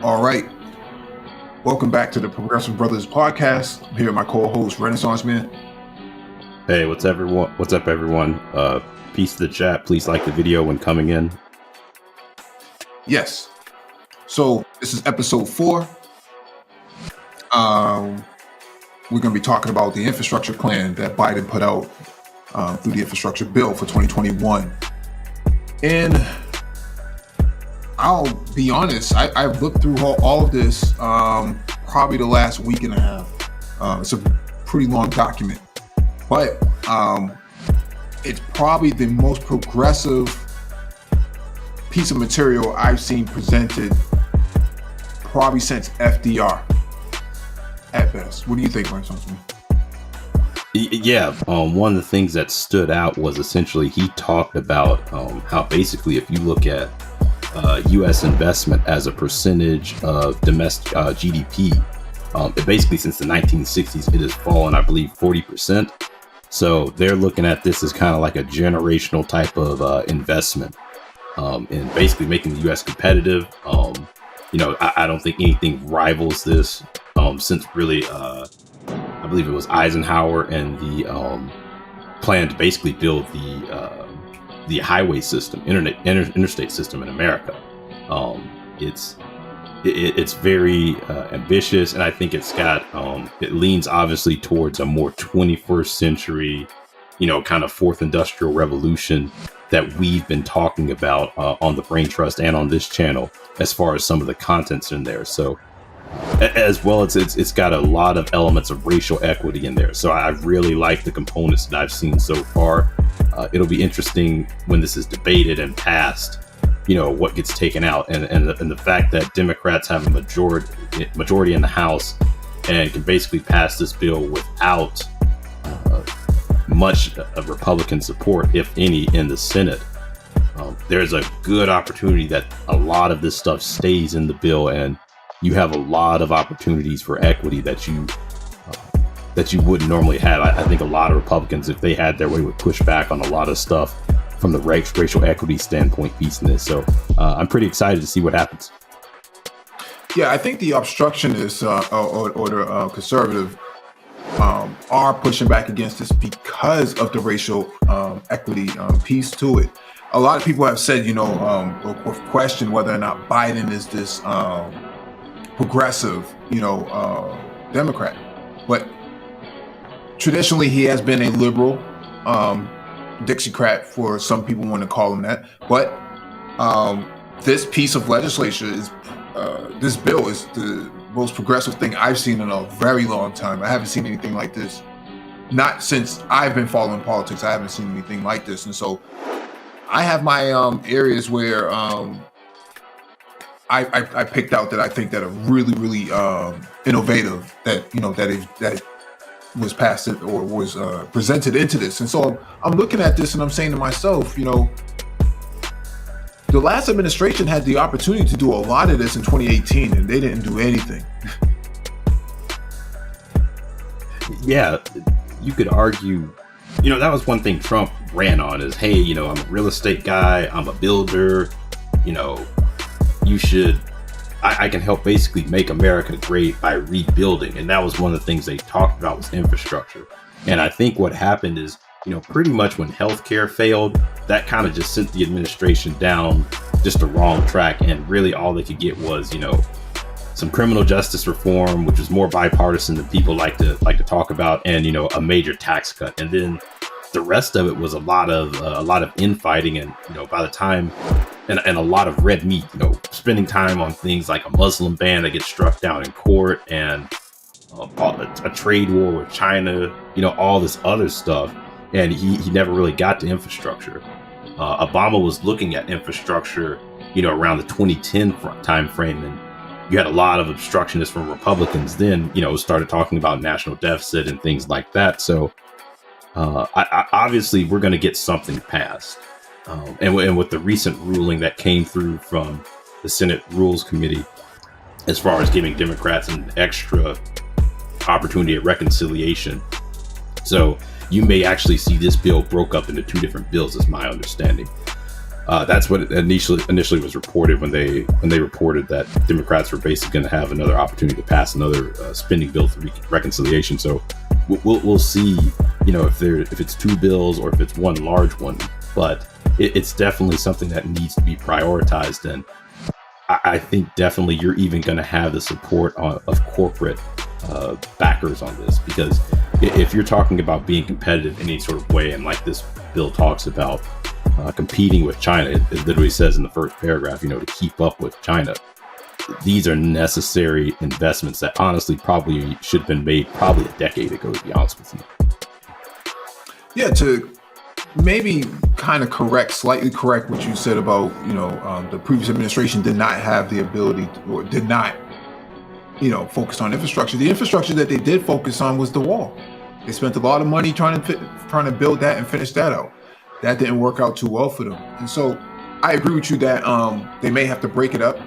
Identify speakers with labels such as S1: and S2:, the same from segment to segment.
S1: All right. Welcome back to the Progressive Brothers podcast. I'm here with my co-host, Renaissance Man.
S2: Hey, what's up, everyone? Peace to the chat. Please like the video when coming in.
S1: Yes. So this is episode 4. We're going to be talking about the infrastructure plan that Biden put out through the infrastructure bill for 2021. And I'll be honest, I've looked through all of this probably the last week and a half. It's a pretty long document, but it's probably the most progressive piece of material I've seen presented probably since FDR at best. What do you think, Renaissance Man?
S2: Yeah, one of the things that stood out was essentially he talked about how basically if you look at U.S. investment as a percentage of domestic GDP, it basically since the 1960s, it has fallen, I believe, 40%. So they're looking at this as kind of like a generational type of investment in basically making the U.S. competitive. I don't think anything rivals this since really, I believe it was Eisenhower and the plan to basically build the highway system, interstate system in America. It's very ambitious, and I think it's got it leans obviously towards a more 21st century, kind of fourth industrial revolution that we've been talking about on the Brain Trust and on this channel, as far as some of the contents in there. So as well as it's got a lot of elements of racial equity in there. So I really like the components that I've seen so far. It'll be interesting when this is debated and passed, what gets taken out, and the fact that Democrats have a majority in the House and can basically pass this bill without much of Republican support, if any, in the Senate. There's a good opportunity that a lot of this stuff stays in the bill, and you have a lot of opportunities for equity that you wouldn't normally have. I think a lot of Republicans, if they had their way, would push back on a lot of stuff from the racial equity standpoint piece in this. So I'm pretty excited to see what happens.
S1: Yeah, I think the obstructionists or the conservative are pushing back against this because of the racial equity piece to it. A lot of people have said, or questioned whether or not Biden is this progressive, Democrat. But traditionally, he has been a liberal, Dixiecrat, for some people want to call him that. But this piece of legislation this bill is the most progressive thing I've seen in a very long time. I haven't seen anything like this. Not since I've been following politics, I haven't seen anything like this. And so I have my areas where I picked out that I think that are really, really innovative, that that was passed or was presented into this. And so I'm looking at this and I'm saying to myself, the last administration had the opportunity to do a lot of this in 2018, and they didn't do anything.
S2: Yeah, you could argue, that was one thing Trump ran on is, hey, I'm a real estate guy, I'm a builder, I can help basically make America great by rebuilding. And that was one of the things they talked about was infrastructure. And I think what happened is, pretty much when healthcare failed, that kind of just sent the administration down just the wrong track. And really all they could get was, some criminal justice reform, which was more bipartisan than people like to talk about, and, a major tax cut. And then the rest of it was a lot of infighting. And, by the time and a lot of red meat, spending time on things like a Muslim ban that gets struck down in court, and a trade war with China, all this other stuff. And he never really got to infrastructure. Obama was looking at infrastructure, around the 2010 time frame, and you had a lot of obstructionists from Republicans then, started talking about national deficit and things like that. So obviously we're going to get something passed. And with the recent ruling that came through from the Senate Rules Committee, as far as giving Democrats an extra opportunity at reconciliation. So you may actually see this bill broke up into two different bills, is my understanding. That's what it initially was reported when they reported that Democrats were basically going to have another opportunity to pass another spending bill through reconciliation. So we'll see, if it's two bills or if it's one large one, but it's definitely something that needs to be prioritized. And I think definitely you're even going to have the support of corporate backers on this, because if you're talking about being competitive in any sort of way, and like this bill talks about competing with China, it literally says in the first paragraph, to keep up with China. These are necessary investments that honestly probably should have been made probably a decade ago, to be honest with you.
S1: Yeah, to maybe kind of slightly correct what you said about, the previous administration did not have the ability to, or did not, focus on infrastructure. The infrastructure that they did focus on was the wall. They spent a lot of money trying to build that and finish that out. That didn't work out too well for them. And so I agree with you that they may have to break it up.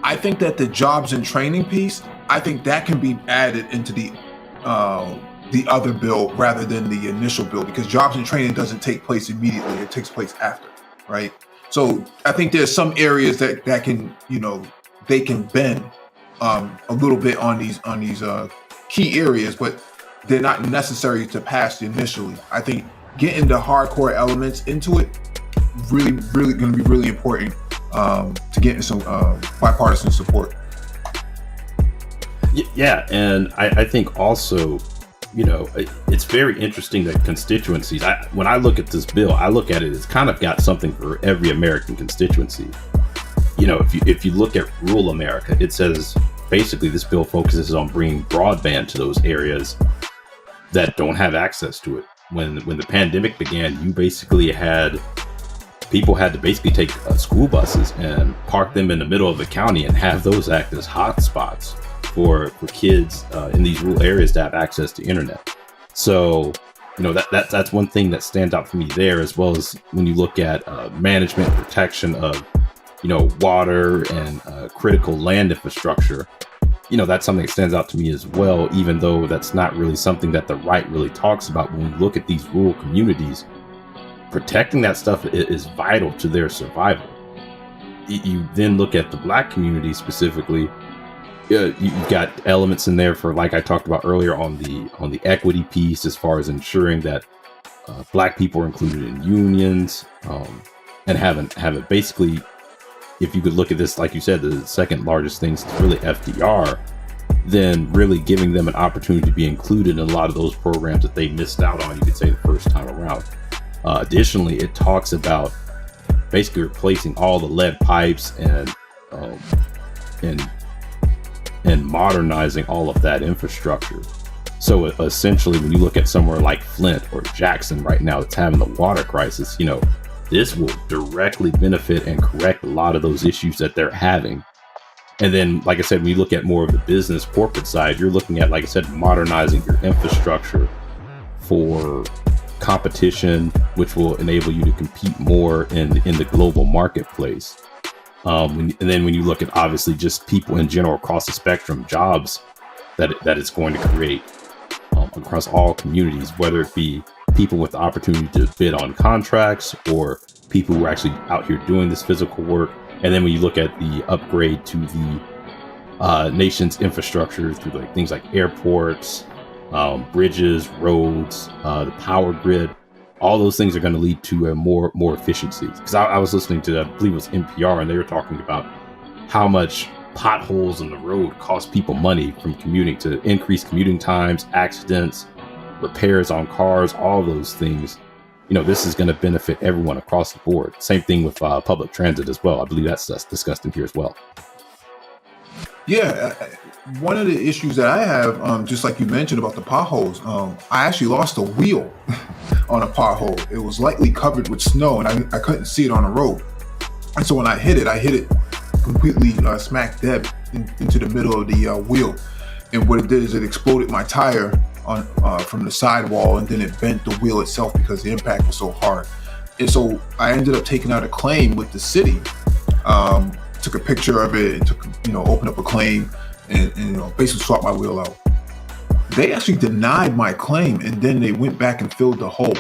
S1: I think that the jobs and training piece, I think that can be added into the other bill rather than the initial bill, because jobs and training doesn't take place immediately. It takes place after, right? So I think there's some areas that can, they can bend a little bit on these key areas, but they're not necessary to pass initially. I think getting the hardcore elements into it really going to be really important to get some bipartisan support.
S2: Yeah, and I think also, it's very interesting that constituencies, when I look at this bill, I look at it as kind of got something for every American constituency. If you look at rural America, it says basically this bill focuses on bringing broadband to those areas that don't have access to it. When the pandemic began, you basically people had to basically take school buses and park them in the middle of the county and have those act as hotspots for kids in these rural areas to have access to internet. So, that's one thing that stands out for me there, as well as when you look at management and protection of, water and critical land infrastructure. That's something that stands out to me as well, even though that's not really something that the right really talks about. When we look at these rural communities, protecting that stuff is vital to their survival. You then look at the Black community specifically. You've got elements in there for, like I talked about earlier, on the equity piece, as far as ensuring that Black people are included in unions, and have basically, if you could look at this, like you said, the second largest things is really FDR, then really giving them an opportunity to be included in a lot of those programs that they missed out on, you could say, the first time around. Additionally, it talks about basically replacing all the lead pipes and modernizing all of that infrastructure. So essentially, when you look at somewhere like Flint or Jackson right now that's having the water crisis, this will directly benefit and correct a lot of those issues that they're having. And then, like I said, when you look at more of the business corporate side, you're looking at, like I said, modernizing your infrastructure for competition, which will enable you to compete more in the global marketplace. And then when you look at, obviously, just people in general across the spectrum, jobs that it's going to create across all communities, whether it be people with the opportunity to bid on contracts or people who are actually out here doing this physical work. And then when you look at the upgrade to the nation's infrastructure through things like airports, bridges, roads, the power grid, all those things are going to lead to more efficiency. Because I was listening to, I believe it was NPR, and they were talking about how much potholes in the road cost people money from commuting, to increase commuting times, accidents, repairs on cars, all those things. This is going to benefit everyone across the board. Same thing with public transit as well. I believe that's discussed in here as well.
S1: Yeah, one of the issues that I have, just like you mentioned about the potholes, I actually lost a wheel on a pothole. It was lightly covered with snow, and I couldn't see it on the road. And so when I hit it completely smack dab into the middle of the wheel. And what it did is it exploded my tire on from the sidewall, and then it bent the wheel itself because the impact was so hard. And so I ended up taking out a claim with the city. Took a picture of it and opened up a claim and basically swapped my wheel out. They actually denied my claim, and then they went back and filled the hole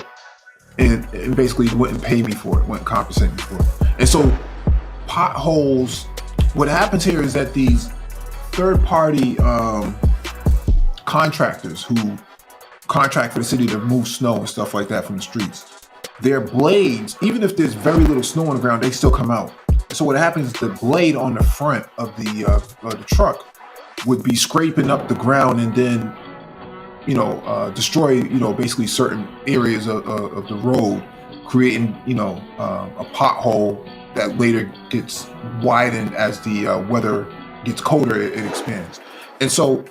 S1: and basically wouldn't pay me for it, wouldn't compensate me for it. And so potholes, what happens here is that these third-party contractors who contract for the city to move snow and stuff like that from the streets, their blades, even if there's very little snow on the ground, they still come out. So what happens is the blade on the front of the truck would be scraping up the ground and then, destroy, basically certain areas of the road, creating, a pothole that later gets widened as the weather gets colder, it expands. And so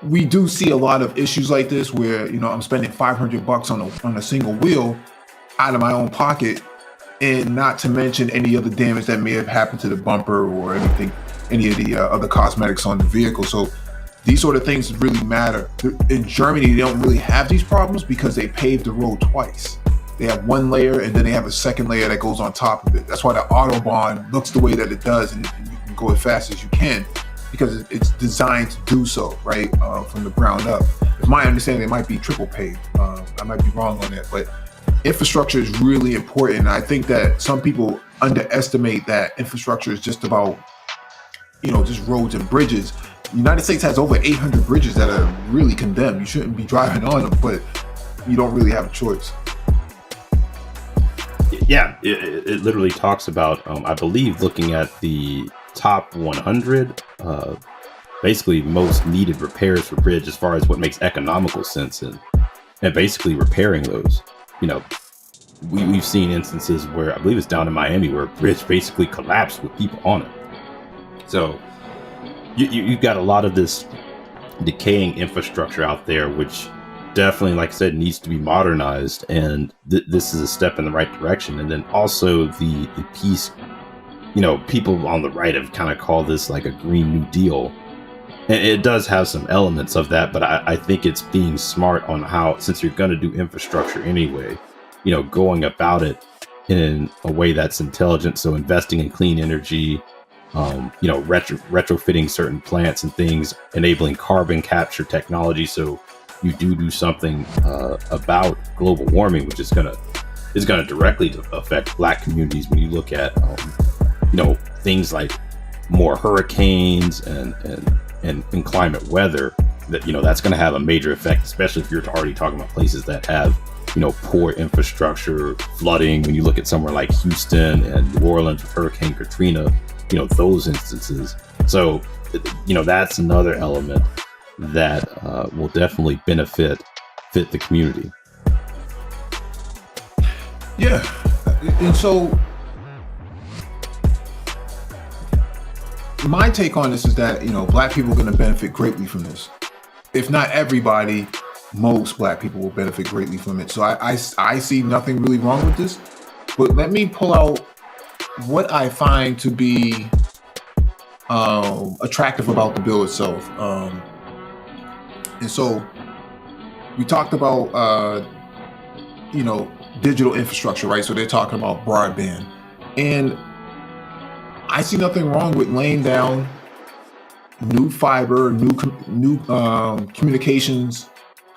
S1: we do see a lot of issues like this where, I'm spending $500 on a single wheel out of my own pocket, and not to mention any other damage that may have happened to the bumper or any of the other cosmetics on the vehicle. So these sort of things really matter. In Germany, they don't really have these problems because they paved the road twice. They have one layer and then they have a second layer that goes on top of it. That's why the Autobahn looks the way that it does, and you can go as fast as you can because it's designed to do so, right, from the ground up. It's my understanding it might be triple paved. I might be wrong on that, but infrastructure is really important. I think that some people underestimate that infrastructure is just about, just roads and bridges. The United States has over 800 bridges that are really condemned. You shouldn't be driving on them, but you don't really have a choice.
S2: Yeah, it literally talks about, I believe, looking at the top 100, basically most needed repairs for bridge as far as what makes economical sense, and basically repairing those. We've seen instances where, I believe it's down in Miami, where a bridge basically collapsed with people on it. So you've got a lot of this decaying infrastructure out there, which definitely, like I said, needs to be modernized. And this is a step in the right direction. And then also the piece, people on the right have kind of called this like a Green New Deal. And it does have some elements of that, but I think it's being smart on how, since you're going to do infrastructure anyway, going about it in a way that's intelligent. So investing in clean energy, retrofitting certain plants and things, enabling carbon capture technology. So you do something about global warming, which is gonna directly affect Black communities. When you look at things like more hurricanes and climate weather, that's going to have a major effect, especially if you're already talking about places that have poor infrastructure, flooding. When you look at somewhere like Houston and New Orleans with Hurricane Katrina, those instances. So that's another element that will definitely fit the community.
S1: Yeah, and so my take on this is that Black people are going to benefit greatly from this. If not everybody, most Black people will benefit greatly from it. So I see nothing really wrong with this. But let me pull out what I find to be attractive about the bill itself. And so we talked about, digital infrastructure, right? So they're talking about broadband. And I see nothing wrong with laying down new fiber, new communications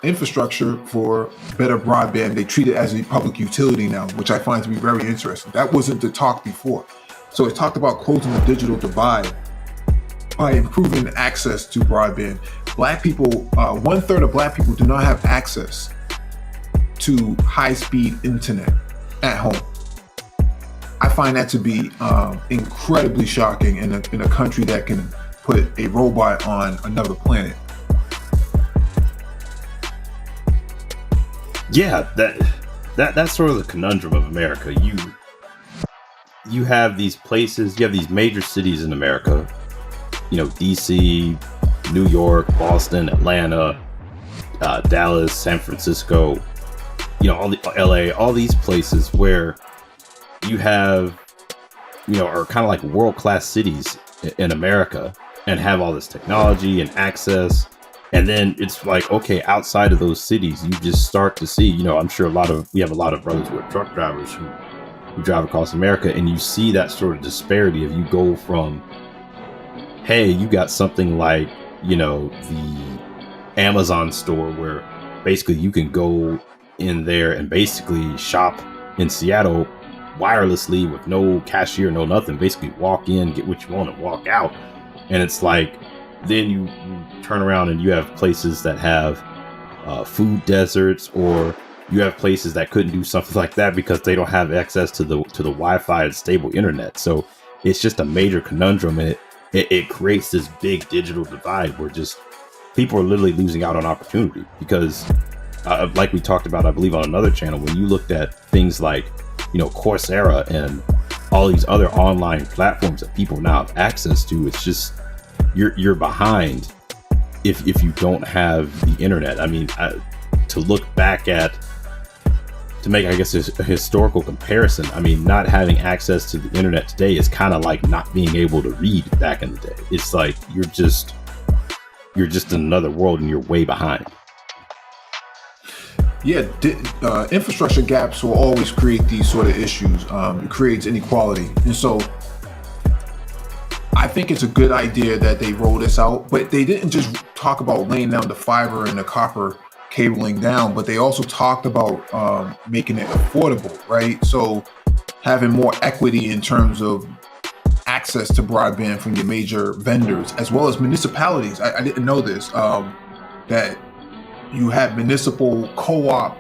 S1: infrastructure for better broadband. They treat it as a public utility now, which I find to be very interesting. That wasn't the talk before. So it talked about closing the digital divide by improving access to broadband. Black people, 1/3 of Black people do not have access to high-speed internet at home. I find that to be incredibly shocking in a country that can put a robot on another planet.
S2: Yeah, that's sort of the conundrum of America. You have these places, you have these major cities in America, DC, New York, Boston, Atlanta, Dallas, San Francisco, all the LA, all these places where you have, are kind of like world-class cities in America and have all this technology and access. And then it's like, okay, outside of those cities, you just start to see, I'm sure we have a lot of brothers who are truck drivers who drive across America, and you see that sort of disparity of you go from, hey, you got something like, the Amazon store where basically you can go in there and basically shop in Seattle wirelessly with no cashier, no nothing. Basically walk in, get what you want, and walk out. And it's like, then you turn around and you have places that have food deserts, or you have places that couldn't do something like that because they don't have access to the Wi-Fi and stable internet. So it's just a major conundrum, and it creates this big digital divide where just people are literally losing out on opportunity because, like we talked about, I believe on another channel, when you looked at things like, Coursera and all these other online platforms that people now have access to, it's just you're behind if you don't have the internet. I mean, to look back at, to make, I guess, a historical comparison, I mean, not having access to the internet today is kind of like not being able to read back in the day. It's like you're just in another world and you're way behind.
S1: Yeah, infrastructure gaps will always create these sort of issues. It creates inequality. And so I think it's a good idea that they roll this out, but they didn't just talk about laying down the fiber and the copper cabling down, but they also talked about making it affordable, right? So having more equity in terms of access to broadband from your major vendors, as well as municipalities. I didn't know this, that you have municipal co-op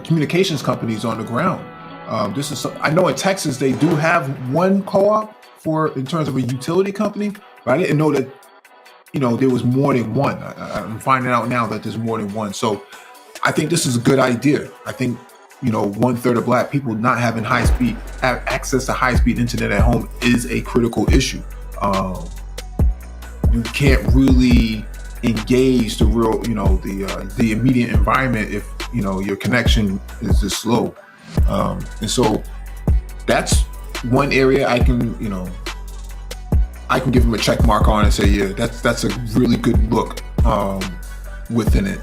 S1: communications companies on the ground. I know in Texas they do have one co-op in terms of a utility company, but I didn't know that there was more than one. I'm finding out now that there's more than one. So I think this is a good idea. I think 1/3 of Black people not having access to high-speed internet at home is a critical issue. You can't really engage the real, the immediate environment if your connection is this slow. And so that's one area I can give them a check mark on and say, yeah, that's a really good look within it.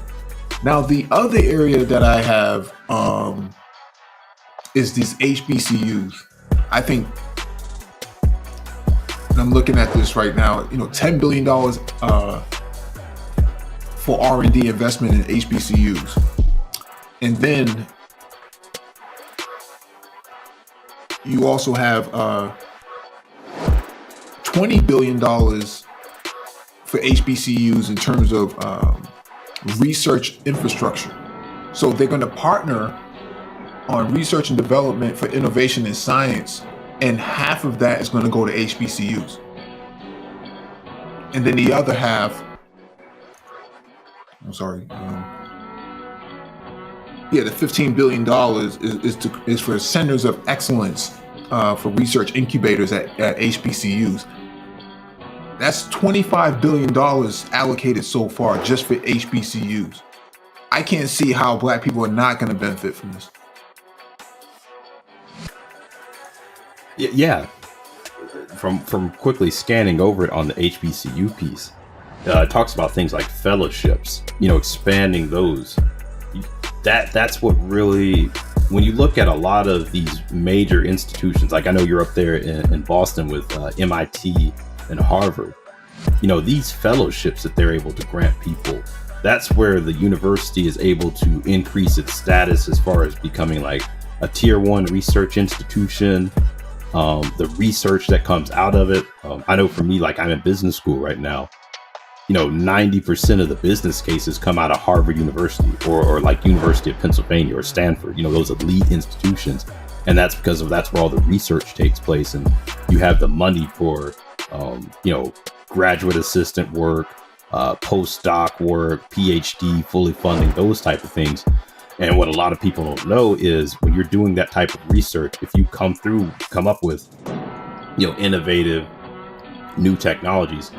S1: Now, the other area that I have is these HBCUs. I think, and I'm looking at this right now, $10 billion for R&D investment in HBCUs. And then you also have $20 billion for HBCUs in terms of research infrastructure. So they're going to partner on research and development for innovation in science, and half of that is going to go to HBCUs. And then the other half, the $15 billion is for centers of excellence for research incubators at HBCUs. That's $25 billion allocated so far just for HBCUs. I can't see how Black people are not going to benefit from this.
S2: Yeah. From quickly scanning over it on the HBCU piece, it talks about things like fellowships, expanding those. That's what really, when you look at a lot of these major institutions, like I know you're up there in Boston with MIT and Harvard, these fellowships that they're able to grant people, that's where the university is able to increase its status as far as becoming like a tier 1 research institution. The research that comes out of it. I know for me, like I'm in business school right now, 90% of the business cases come out of Harvard University or like University of Pennsylvania or Stanford, those elite institutions. And that's because that's where all the research takes place. And you have the money for, graduate assistant work, postdoc work, PhD, fully funding, those type of things. And what a lot of people don't know is when you're doing that type of research, if you come up with, innovative new technologies,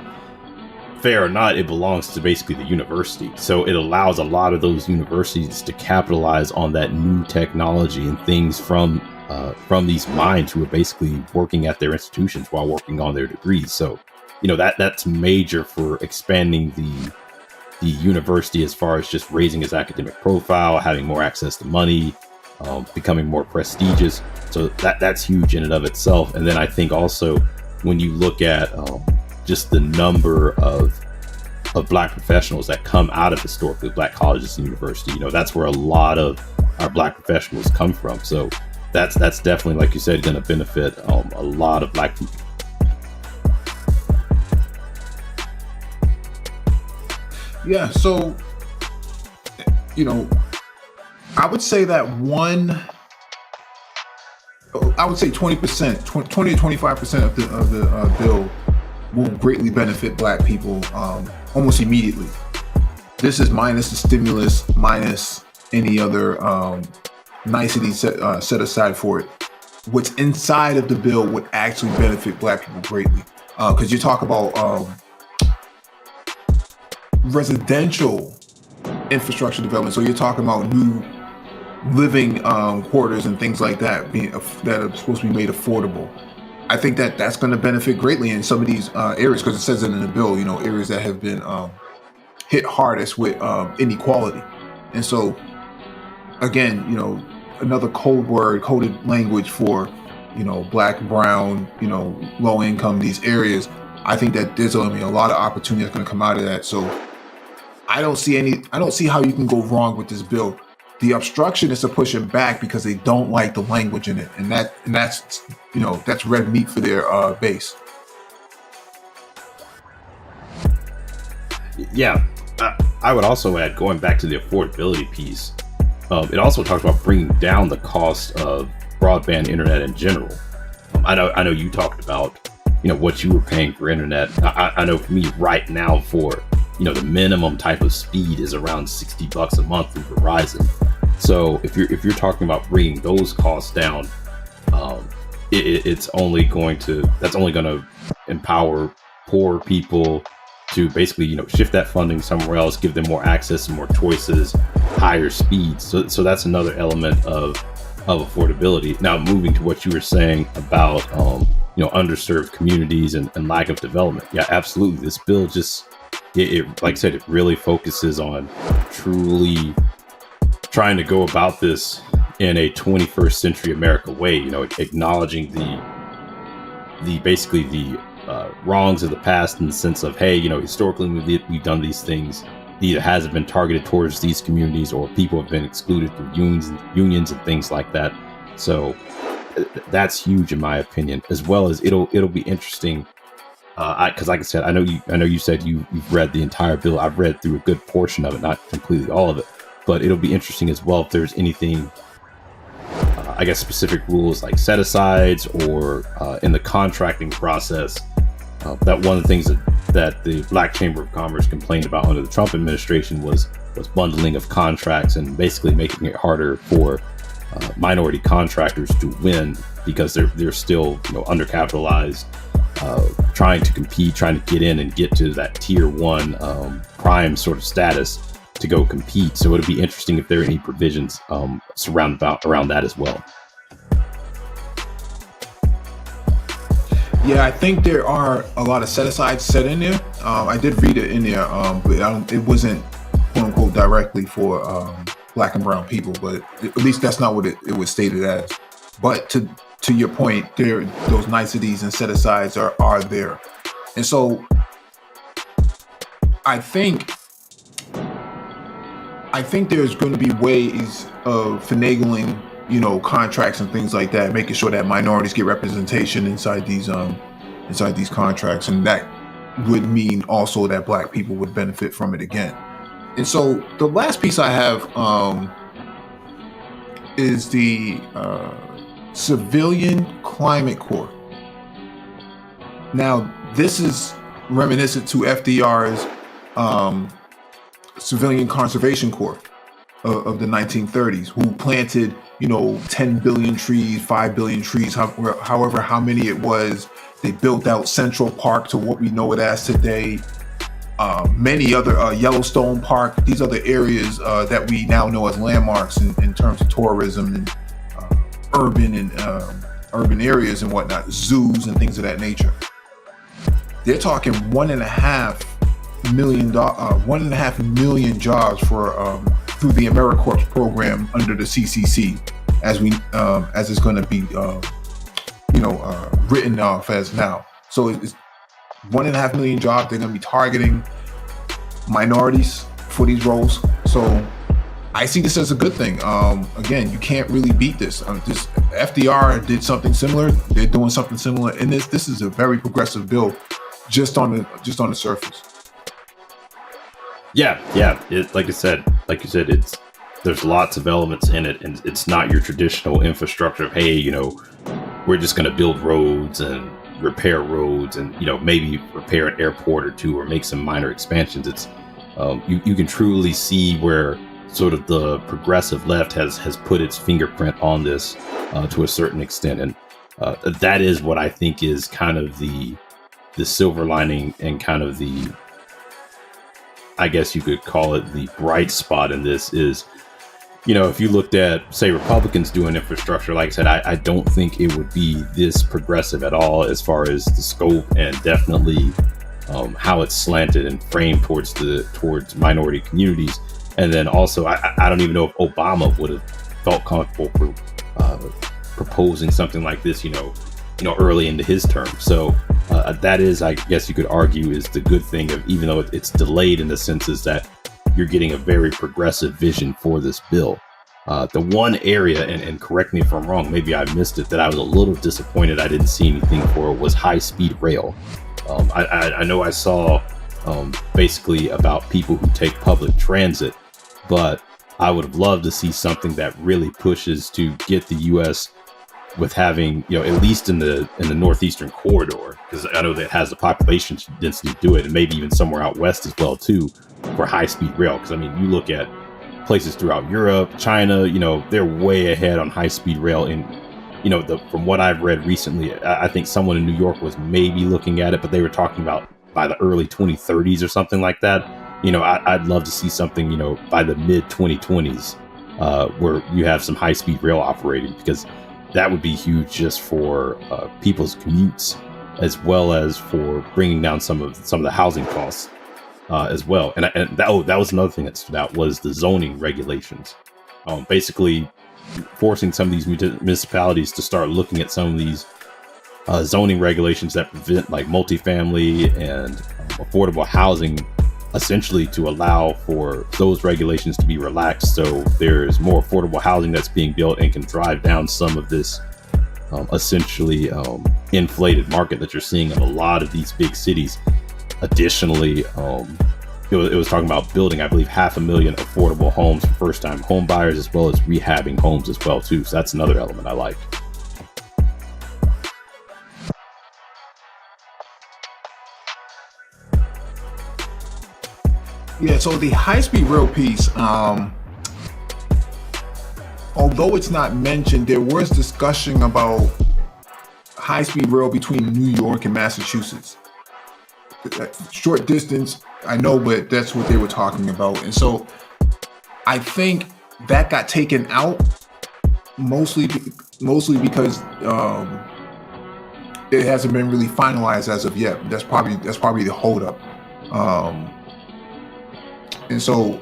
S2: fair or not, it belongs to basically the university. So it allows a lot of those universities to capitalize on that new technology and things from these minds who are basically working at their institutions while working on their degrees. So, that's major for expanding the university as far as just raising its academic profile, having more access to money, becoming more prestigious. So that's huge in and of itself. And then I think also when you look at just the number of Black professionals that come out of historically Black colleges and universities, that's where a lot of our Black professionals come from. So that's definitely, like you said, going to benefit a lot of Black people.
S1: Yeah. So, I would say that I would say 20%, 20 to 25% of the bill will greatly benefit Black people almost immediately. This is minus the stimulus, minus any other niceties set aside for it. What's inside of the bill would actually benefit Black people greatly, because you talk about residential infrastructure development. So you're talking about new living quarters and things like that that are supposed to be made affordable. I think that that's going to benefit greatly in some of these areas, because it says it in the bill, areas that have been hit hardest with inequality. And so, again, another coded language for, Black, brown, low income, these areas. I think that there's going to be a lot of opportunity that's going to come out of that. So I don't see how you can go wrong with this bill. The obstructionists are pushing back because they don't like the language in it, and that's red meat for their base.
S2: Yeah, I would also add, going back to the affordability piece, it also talks about bringing down the cost of broadband internet in general. I know you talked about what you were paying for internet. I know for me right now, for the minimum type of speed is around $60 a month through Verizon. So if you're talking about bringing those costs down, that's only going to empower poor people to basically shift that funding somewhere else, give them more access and more choices, higher speeds. So that's another element of affordability. Now, moving to what you were saying about underserved communities and lack of development. Yeah, absolutely. This bill just it like I said, it really focuses on truly trying to go about this in a 21st century America way, acknowledging the basically the wrongs of the past, in the sense of, hey, historically we've done these things. Either hasn't been targeted towards these communities, or people have been excluded through unions and things like that. So that's huge in my opinion, as well as it'll be interesting. Because like I said, I know you said you've read the entire bill. I've read through a good portion of it, not completely all of it, but it'll be interesting as well if there's anything, I guess, specific rules like set asides or in the contracting process. That one of the things that the Black Chamber of Commerce complained about under the Trump administration was bundling of contracts and basically making it harder for minority contractors to win, because they're still undercapitalized, trying to compete, trying to get in and get to that tier one prime sort of status to go compete. So it'll be interesting if there are any provisions around that as well.
S1: Yeah, I think there are a lot of set-asides set in there. I did read it in there, but it wasn't quote unquote directly for Black and brown people, but at least that's not what it was stated as. But to your point, those niceties and set-asides are there. And so I think there's going to be ways of finagling, contracts and things like that, making sure that minorities get representation inside these contracts, and that would mean also that Black people would benefit from it again. And so the last piece I have is the Civilian Climate Corps. Now, this is reminiscent to FDR's Civilian Conservation Corps of the 1930s, who planted 10 billion trees, 5 billion trees, however how many it was. They built out Central Park to what we know it as today. Many other Yellowstone Park, these other areas that we now know as landmarks in terms of tourism and urban areas and whatnot, zoos and things of that nature. They're talking 1.5 million jobs for through the AmeriCorps program under the CCC, as it's going to be written off as now. So it's 1.5 million jobs. They're going to be targeting minorities for these roles. So I see this as a good thing. Again, you can't really beat this. This FDR did something similar. They're doing something similar, and this is a very progressive bill, just on the surface.
S2: Yeah. Like you said, there's lots of elements in it, and it's not your traditional infrastructure of, hey, we're just going to build roads and repair roads and maybe repair an airport or two or make some minor expansions. It's you can truly see where sort of the progressive left has put its fingerprint on this to a certain extent, and that is what I think is kind of the silver lining and kind of the, I guess you could call it, the bright spot in this is, if you looked at, say, Republicans doing infrastructure, like I said, I don't think it would be this progressive at all as far as the scope and definitely how it's slanted and framed towards minority communities. And then also, I don't even know if Obama would have felt comfortable for proposing something like this, early into his term. So that is, I guess you could argue, is the good thing of, even though it's delayed in the sense is that you're getting a very progressive vision for this bill. The one area, and correct me if I'm wrong, maybe I missed it, that I was a little disappointed I didn't see anything for was high-speed rail. I know I saw basically about people who take public transit, but I would have loved to see something that really pushes to get the U.S. with having, at least in the northeastern corridor, because I know that has the population density to do it, and maybe even somewhere out west as well too, for high-speed rail. Because you look at places throughout Europe, China, they're way ahead on high-speed rail. And from what I've read recently, I think someone in New York was maybe looking at it, but they were talking about by the early 2030s or something like that. I'd love to see something, by the mid 2020s, where you have some high-speed rail operating, because that would be huge just for people's commutes, as well as for bringing down some of the housing costs as well. And that was another thing that stood out, was the zoning regulations. Basically forcing some of these municipalities to start looking at some of these zoning regulations that prevent like multifamily and affordable housing, essentially to allow for those regulations to be relaxed, so there's more affordable housing that's being built and can drive down some of this essentially inflated market that you're seeing in a lot of these big cities. Additionally, it was talking about building, I believe, 500,000 affordable homes for first-time home buyers, as well as rehabbing homes as well too. So that's another element I like.
S1: Yeah, so the high-speed rail piece, although it's not mentioned, there was discussion about high-speed rail between New York and Massachusetts. Short distance, I know, but that's what they were talking about. And so I think that got taken out mostly because it hasn't been really finalized as of yet. That's probably the holdup. And so,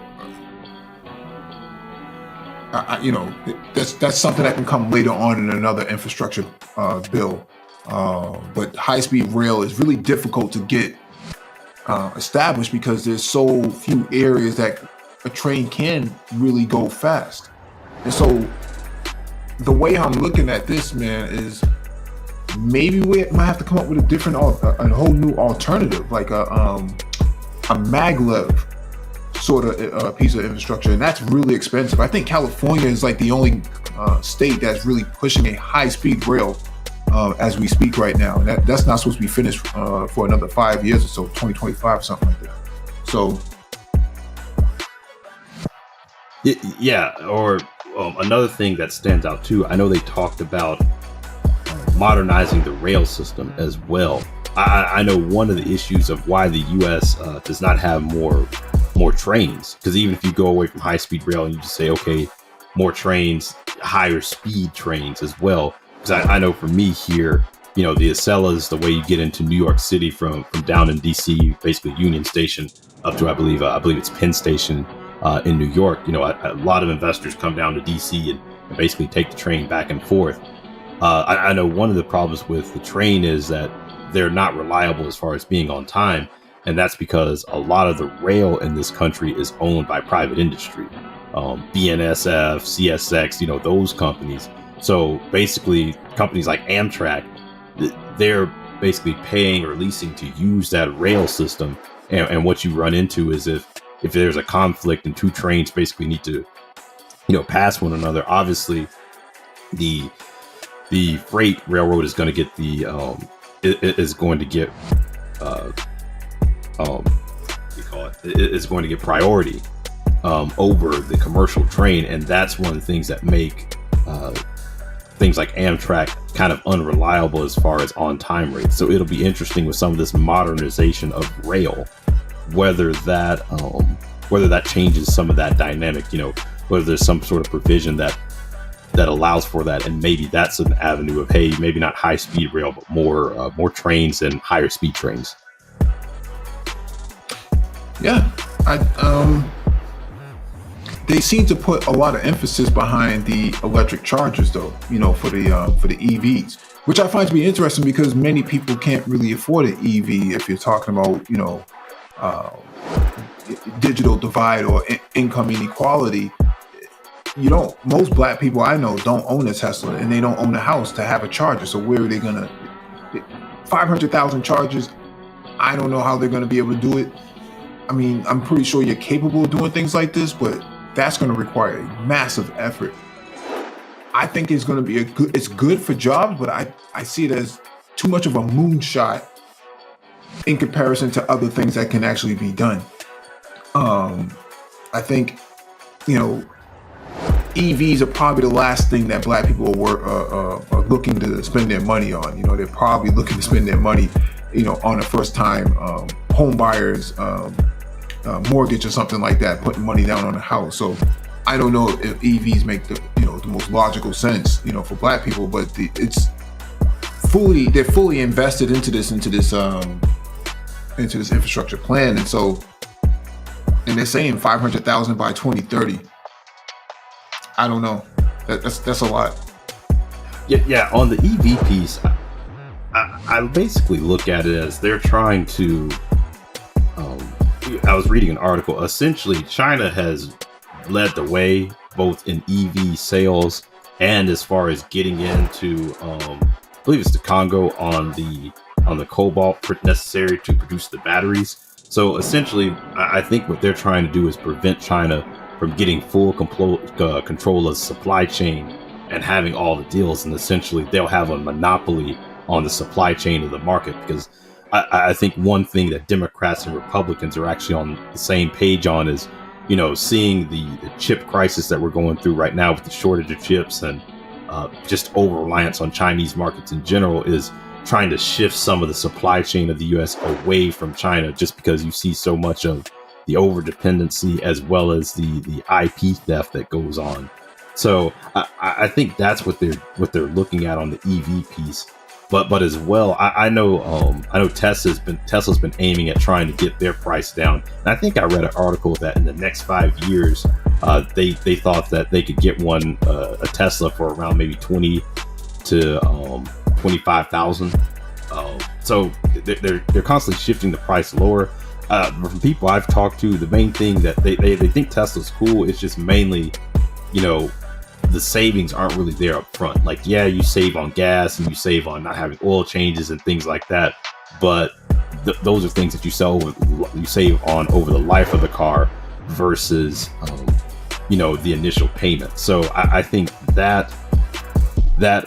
S1: that's something that can come later on in another infrastructure bill. But high-speed rail is really difficult to get established because there's so few areas that a train can really go fast. And so, the way I'm looking at this, man, is maybe we might have to come up with a whole new alternative, like a maglev sort of piece of infrastructure, and that's really expensive. I think California is like the only state that's really pushing a high-speed rail as we speak right now, and that's not supposed to be finished for another 5 years or so, 2025 or something like that. So,
S2: or another thing that stands out too, I know they talked about modernizing the rail system as well. I know one of the issues of why the U.S. Does not have more trains, because even if you go away from high-speed rail and you just say, okay, more trains, higher speed trains as well, because I know for me here, the Acellas, the way you get into New York City from down in DC, basically Union Station, up to I believe it's Penn Station in New York. A lot of investors come down to DC and basically take the train back and forth. I know one of the problems with the train is that they're not reliable as far as being on time. And that's because a lot of the rail in this country is owned by private industry. BNSF, CSX, those companies. So basically, companies like Amtrak, they're basically paying or leasing to use that rail system. And what you run into is if there's a conflict and two trains basically need to, pass one another, obviously the freight railroad is going to get is going to get is going to get priority over the commercial train, and that's one of the things that make things like Amtrak kind of unreliable as far as on-time rates. So it'll be interesting with some of this modernization of rail, whether that changes some of that dynamic, whether there's some sort of provision that allows for that, and maybe that's an avenue of, hey, maybe not high-speed rail, but more trains and higher speed trains.
S1: Yeah, they seem to put a lot of emphasis behind the electric chargers, though, for the EVs, which I find to be interesting because many people can't really afford an EV if you're talking about, digital divide or income inequality. Most black people I know don't own a Tesla, and they don't own a house to have a charger. So where are they gonna 500,000 chargers? I don't know how they're gonna be able to do it. I mean, I'm pretty sure you're capable of doing things like this, but that's going to require a massive effort. I think it's going to be it's good for jobs, but I see it as too much of a moonshot in comparison to other things that can actually be done. I think, EVs are probably the last thing that black people are looking to spend their money on. They're probably looking to spend their money, on a first time home buyers, mortgage or something like that, putting money down on a house. So I don't know if EVs make the most logical sense, for black people, but they're fully invested into this infrastructure plan. And they're saying 500,000 by 2030. I don't know. That's a lot.
S2: Yeah. On the EV piece, I basically look at it as they're trying to. I was reading an article. Essentially, China has led the way both in EV sales and as far as getting into, I believe it's the Congo on the cobalt necessary to produce the batteries. So essentially, I think what they're trying to do is prevent China from getting full control of the supply chain and having all the deals. And essentially, they'll have a monopoly on the supply chain of the market, because I think one thing that Democrats and Republicans are actually on the same page on is, seeing the chip crisis that we're going through right now with the shortage of chips and just over-reliance on Chinese markets in general, is trying to shift some of the supply chain of the U.S. away from China, just because you see so much of the over-dependency as well as the IP theft that goes on. So I think that's what they're looking at on the EV piece. But as well, I know Tesla's been aiming at trying to get their price down. And I think I read an article that in the next 5 years, they thought that they could get a Tesla for around maybe 20 to 25,000. So they're constantly shifting the price lower. From people I've talked to, the main thing that they think Tesla's cool is just mainly, the savings aren't really there up front. Like, yeah, you save on gas and you save on not having oil changes and things like that, but those are things that you save on over the life of the car versus the initial payment. So I think that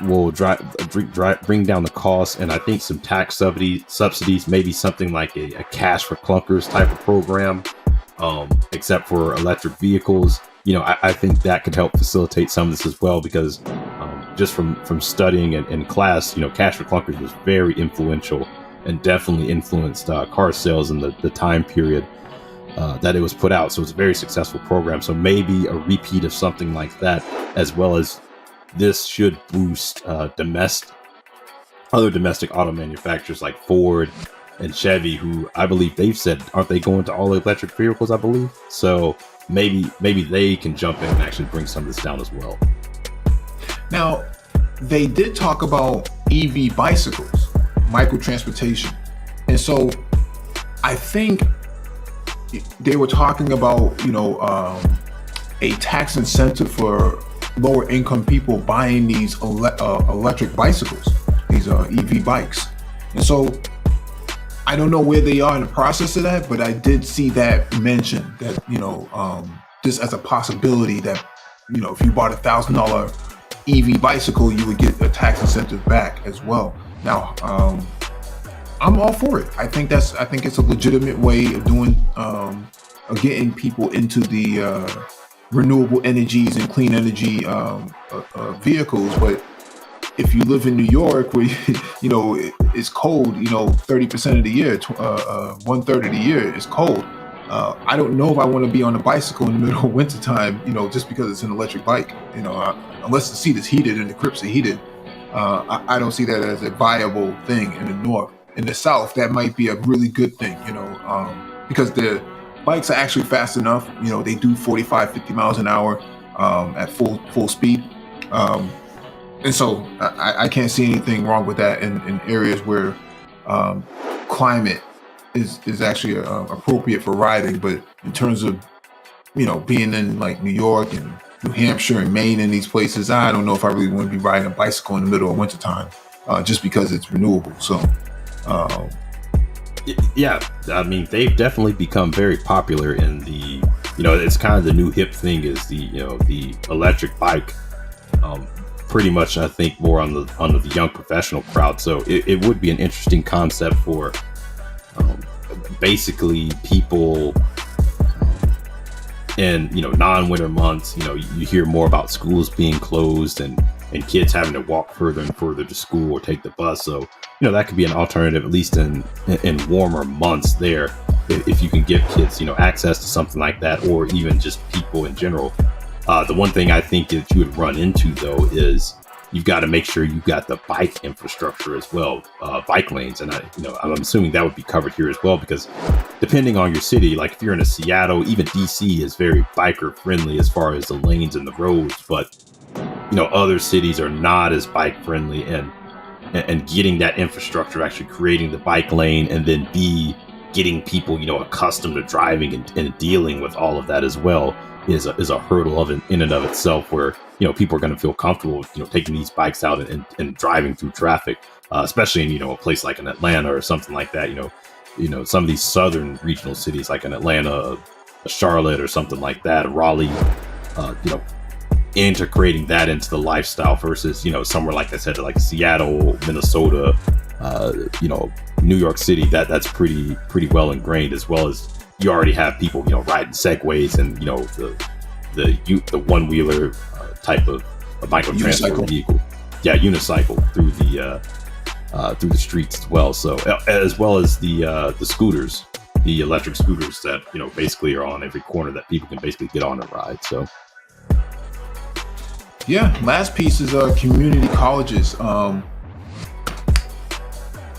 S2: will bring down the cost, and I think some tax subsidies, maybe something like a cash for clunkers type of program, except for electric vehicles. I think that could help facilitate some of this as well, because just from studying in class, cash for clunkers was very influential and definitely influenced car sales in the time period that it was put out. So it's a very successful program. So maybe a repeat of something like that, as well as this should boost other domestic auto manufacturers like Ford and Chevy, who I believe they've said, aren't they going to all electric vehicles, I believe? So maybe they can jump in and actually bring some of this down as well.
S1: Now, they did talk about EV bicycles, microtransportation. And so I think they were talking about, a tax incentive for lower income people buying these electric bicycles, these EV bikes. And so I don't know where they are in the process of that, but I did see that mentioned that, this as a possibility that, if you bought $1,000 EV bicycle, you would get a tax incentive back as well. Now, I'm all for it. I think it's a legitimate way of doing, of getting people into the renewable energies and clean energy vehicles. But if you live in New York, where it's cold, 30% of the year, 1/3 of the year is cold. I don't know if I want to be on a bicycle in the middle of wintertime, just because it's an electric bike. Unless the seat is heated and the grips are heated, I don't see that as a viable thing in the North. In the South, that might be a really good thing, because the bikes are actually fast enough. They do 45, 50 miles an hour at full speed. And so I can't see anything wrong with that in areas where climate is actually appropriate for riding. But in terms of, being in like New York and New Hampshire and Maine and these places, I don't know if I really want to be riding a bicycle in the middle of wintertime just because it's renewable. So,
S2: yeah, I mean, they've definitely become very popular in the, it's kind of the new hip thing is the electric bike. Pretty much, I think, more on the young professional crowd. So it would be an interesting concept for basically people in non-winter months. You hear more about schools being closed and kids having to walk further and further to school or take the bus. So that could be an alternative, at least in warmer months there, if you can give kids access to something like that, or even just people in general. The one thing I think that you would run into, though, is you've got to make sure you've got the bike infrastructure as well, bike lanes. And I'm assuming that would be covered here as well, because depending on your city, like if you're in a Seattle, even DC is very biker friendly as far as the lanes and the roads. But, other cities are not as bike friendly, and getting that infrastructure, actually creating the bike lane, and then getting people, accustomed to driving and dealing with all of that as well is a hurdle in and of itself, where people are going to feel comfortable taking these bikes out and driving through traffic, especially in a place like in Atlanta or something like that. Some of these southern regional cities like in Atlanta, Charlotte or something like that, Raleigh, integrating that into the lifestyle versus somewhere like I said, like Seattle, Minnesota, New York City, that's pretty well ingrained, as well as you already have people, riding segways and, the one-wheeler type of a micro-transport vehicle. Yeah, unicycle through the streets as well. So, as well as the scooters, the electric scooters that, basically are on every corner that people can basically get on and ride. So,
S1: yeah, last piece is community colleges.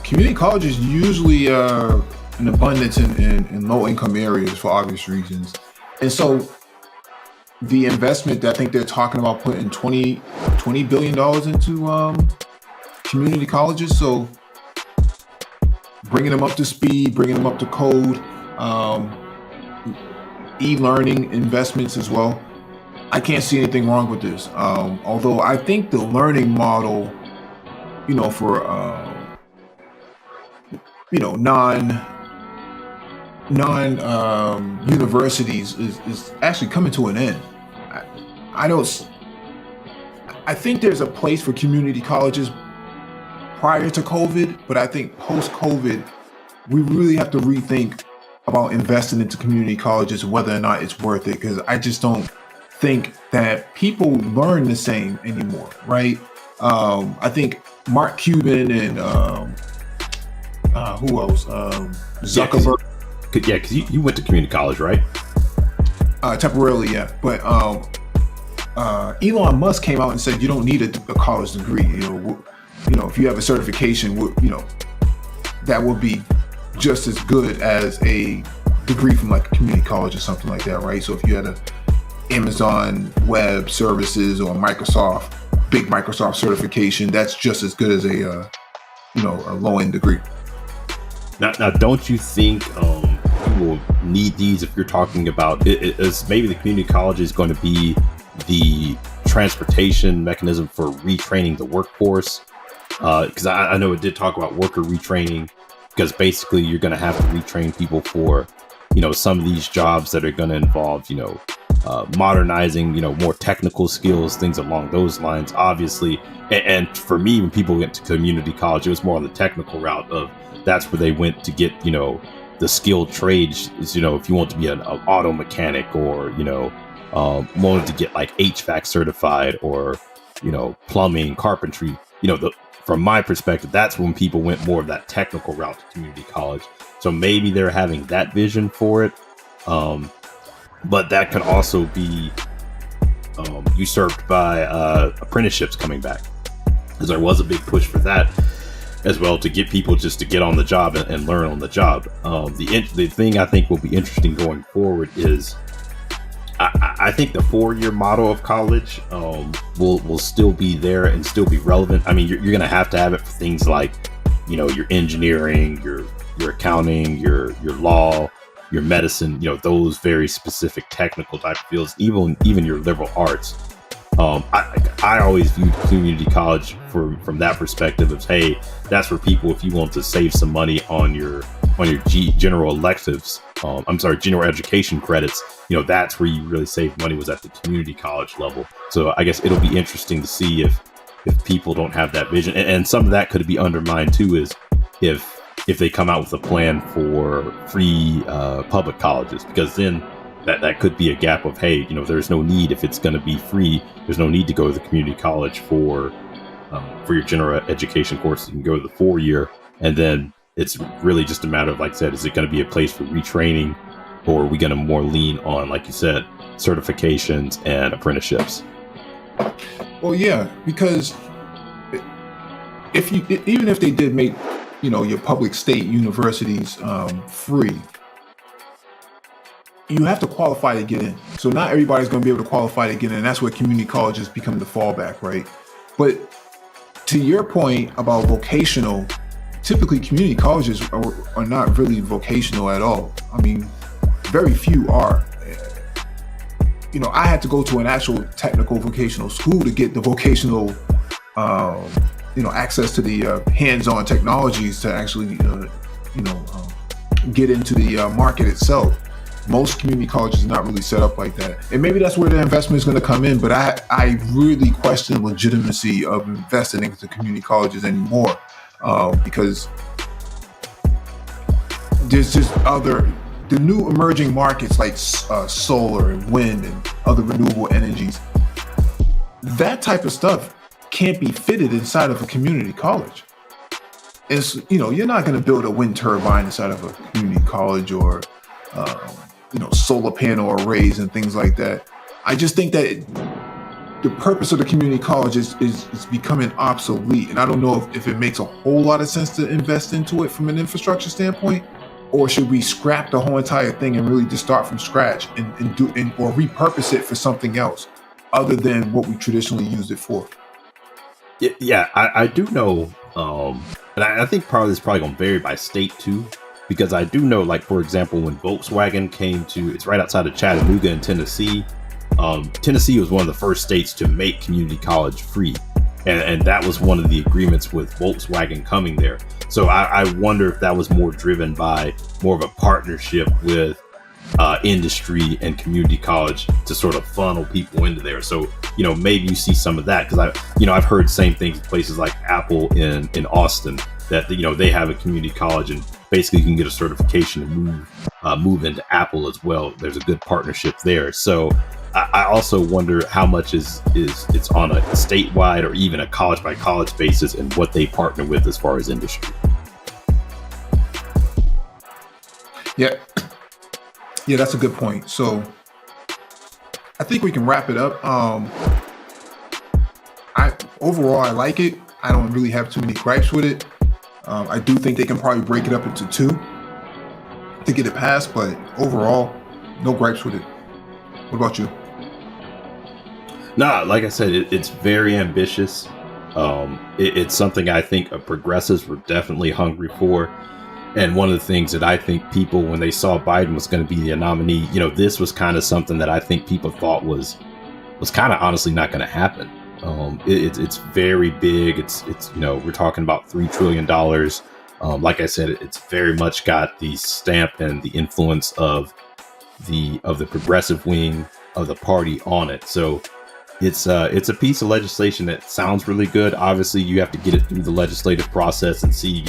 S1: Community colleges usually an abundance in low-income areas for obvious reasons. And so the investment that I think they're talking about putting $20 billion into community colleges. So bringing them up to speed, bringing them up to code, e-learning investments as well. I can't see anything wrong with this. Although I think the learning model, for non universities is actually coming to an end. I think there's a place for community colleges prior to COVID, but I think post-COVID, we really have to rethink about investing into community colleges, whether or not it's worth it, because I just don't think that people learn the same anymore, right? I think Mark Cuban and who else? Zuckerberg.
S2: Yeah, because you went to community college, right?
S1: Temporarily, yeah. But Elon Musk came out and said you don't need a college degree. If you have a certification, that would be just as good as a degree from like a community college or something like that, right? So if you had a Amazon Web Services or big Microsoft certification, that's just as good as a low-end degree.
S2: Now, don't you think you will need these if you're talking about it's maybe the community college is going to be the transportation mechanism for retraining the workforce. Because I know it did talk about worker retraining, because basically you're going to have to retrain people for, some of these jobs that are going to involve, modernizing, more technical skills, things along those lines, obviously. And for me, when people went to community college, it was more on the technical route of that's where they went to get, the skilled trades. Is, if you want to be an auto mechanic or, wanted to get like HVAC certified or, plumbing, carpentry, from my perspective, that's when people went more of that technical route to community college. So maybe they're having that vision for it. But that could also be usurped by apprenticeships coming back, because there was a big push for that as well, to get people just to get on the job and learn on the job. The thing I think will be interesting going forward is I think the 4-year model of college will still be there and still be relevant. I mean, you're going to have it for things like, your engineering, your accounting, your law, your medicine, those very specific technical type of fields, even your liberal arts. I always viewed community college from that perspective of, hey, that's for people if you want to save some money on your general electives. General education credits. That's where you really save money, was at the community college level. So I guess it'll be interesting to see if people don't have that vision, and some of that could be undermined too, is if they come out with a plan for free public colleges, because then that could be a gap of, hey, there's no need, if it's going to be free, there's no need to go to the community college for your general education courses. You can go to the 4-year, and then it's really just a matter of, like I said, is it going to be a place for retraining, or are we going to more lean on, like you said, certifications and apprenticeships?
S1: Well, yeah, because even if they did make, your public state universities free, you have to qualify to get in. So not everybody's going to be able to qualify to get in. That's where community colleges become the fallback, right? But to your point about vocational, typically community colleges are not really vocational at all. I mean, very few are. I had to go to an actual technical vocational school to get the vocational, access to the hands-on technologies to actually, get into the market itself. Most community colleges are not really set up like that. And maybe that's where the investment is going to come in, but I really question the legitimacy of investing into community colleges anymore, because there's just the new emerging markets like solar and wind and other renewable energies. That type of stuff can't be fitted inside of a community college. It's, you're not going to build a wind turbine inside of a community college, or solar panel arrays and things like that. I just think that the purpose of the community college is becoming obsolete. And I don't know if it makes a whole lot of sense to invest into it from an infrastructure standpoint, or should we scrap the whole entire thing and really just start from scratch and or repurpose it for something else other than what we traditionally used it for?
S2: Yeah, I do know, and I think part of this is probably going to vary by state too, because I do know, like, for example, when Volkswagen came to, it's right outside of Chattanooga in Tennessee. Tennessee was one of the first states to make community college free. And that was one of the agreements with Volkswagen coming there. So I wonder if that was more driven by more of a partnership with industry and community college to sort of funnel people into there. So, maybe you see some of that, because I've heard same things in places like Apple in Austin, that, they have a community college, and basically you can get a certification to move into Apple as well. There's a good partnership there. So I also wonder how much it's on a statewide or even a college by college basis, and what they partner with as far as industry.
S1: Yeah, that's a good point. So I think we can wrap it up. Overall, I like it. I don't really have too many gripes with it. I do think they can probably break it up into 2 to get it passed, but overall, no gripes with it. What about you?
S2: Nah, like I said, it's very ambitious. It's something I think progressives were definitely hungry for. And one of the things that I think people, when they saw Biden was going to be the nominee, this was kind of something that I think people thought was kind of honestly not going to happen. It's very big. It's we're talking about $3 trillion. Like I said, it's very much got the stamp and the influence of the progressive wing of the party on it. So it's a piece of legislation that sounds really good. Obviously, you have to get it through the legislative process and see,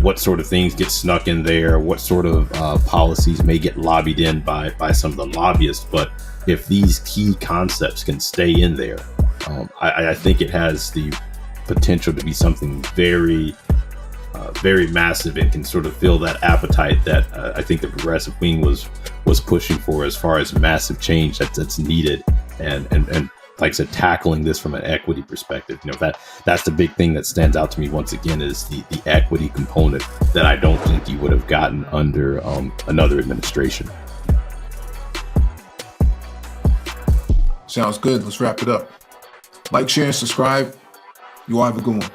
S2: what sort of things get snuck in there, what sort of policies may get lobbied in by some of the lobbyists. But if these key concepts can stay in there, I think it has the potential to be something very, very massive. It can sort of fill that appetite that I think the progressive wing was pushing for, as far as massive change that's needed, and like I said, tackling this from an equity perspective. That's the big thing that stands out to me once again, is the equity component that I don't think you would have gotten under another administration.
S1: Sounds good. Let's wrap it up. Like, share, and subscribe. You all have a good one.